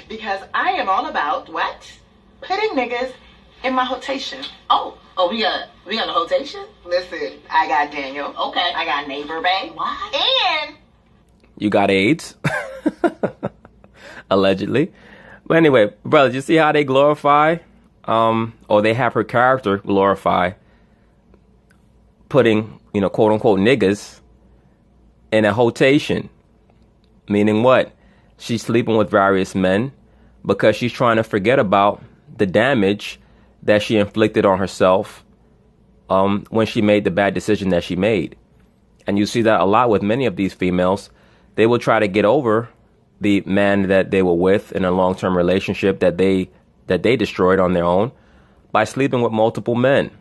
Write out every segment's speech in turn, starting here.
because I am all about what? Putting niggas in my rotation. Oh, we got a rotation? Listen, I got Daniel. Okay. I got Neighbor Bay. What? And You got AIDS. Allegedly. But anyway, brothers, you see how they glorify, or they have her character glorify putting, quote unquote niggas in a rotation. Meaning what? She's sleeping with various men because she's trying to forget about the damage that she inflicted on herself when she made the bad decision that she made. And you see that a lot with many of these females. They will try to get over the man that they were with in a long-term relationship that they destroyed on their own by sleeping with multiple men.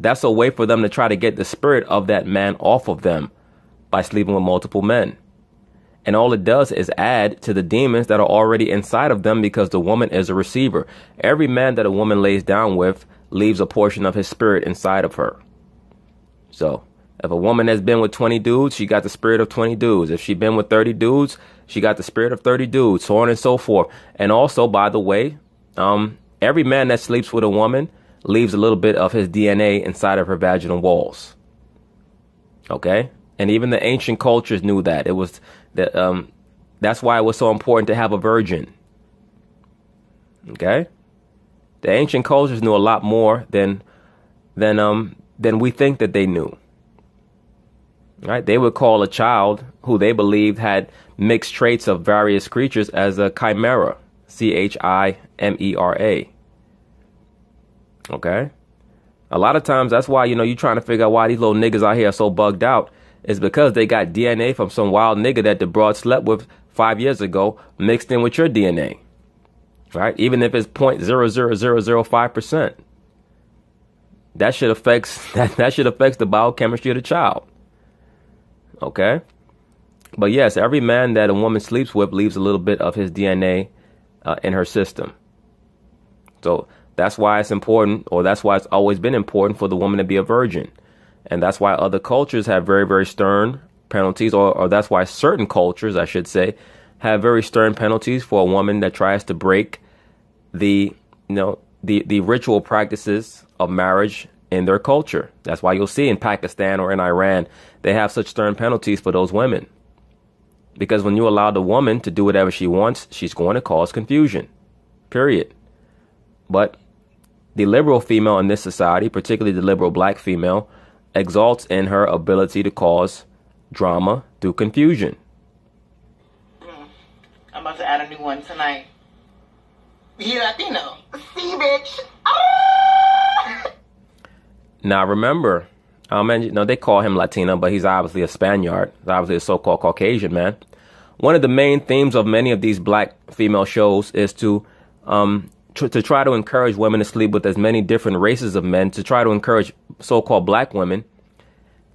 That's a way for them to try to get the spirit of that man off of them by sleeping with multiple men. And all it does is add to the demons that are already inside of them because the woman is a receiver. Every man that a woman lays down with leaves a portion of his spirit inside of her. So if a woman has been with 20 dudes, she got the spirit of 20 dudes. If she's been with 30 dudes, she got the spirit of 30 dudes, so on and so forth. And also, by the way, every man that sleeps with a woman leaves a little bit of his DNA inside of her vaginal walls. Okay? And even the ancient cultures knew that. It was that's why it was so important to have a virgin. Okay? The ancient cultures knew a lot more than we think that they knew. Right? They would call a child who they believed had mixed traits of various creatures as a chimera. Chimera. Okay? A lot of times that's why, you're trying to figure out why these little niggas out here are so bugged out. It's because they got DNA from some wild nigga that the broad slept with 5 years ago mixed in with your DNA. Right? Even if it's 0.00005%. That shit affects the biochemistry of the child. Okay? But yes, every man that a woman sleeps with leaves a little bit of his DNA in her system. So that's why it's important, or that's why it's always been important for the woman to be a virgin. And that's why other cultures have very, very stern penalties, or that's why certain cultures, I should say, have very stern penalties for a woman that tries to break the ritual practices of marriage in their culture. That's why you'll see in Pakistan or in Iran, they have such stern penalties for those women. Because when you allow the woman to do whatever she wants, she's going to cause confusion. Period. But the liberal female in this society, particularly the liberal black female, exalts in her ability to cause drama through confusion. I'm about to add a new one tonight. He Latino. See, bitch. Ah! Now remember, they call him Latino, but he's obviously a Spaniard. He's obviously a so-called Caucasian man. One of the main themes of many of these black female shows is to try to encourage women to sleep with as many different races of men, to try to encourage so-called black women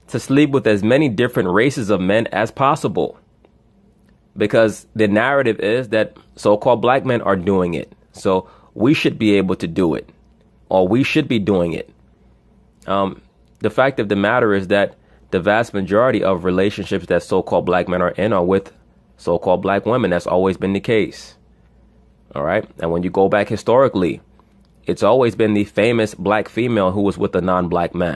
to sleep with as many different races of men as possible. Because the narrative is that so-called black men are doing it. So we should be able to do it, or we should be doing it. The fact of the matter is that the vast majority of relationships that so-called black men are in are with so-called black women. That's always been the case. All right. And when you go back historically, it's always been the famous black female who was with a non-black man.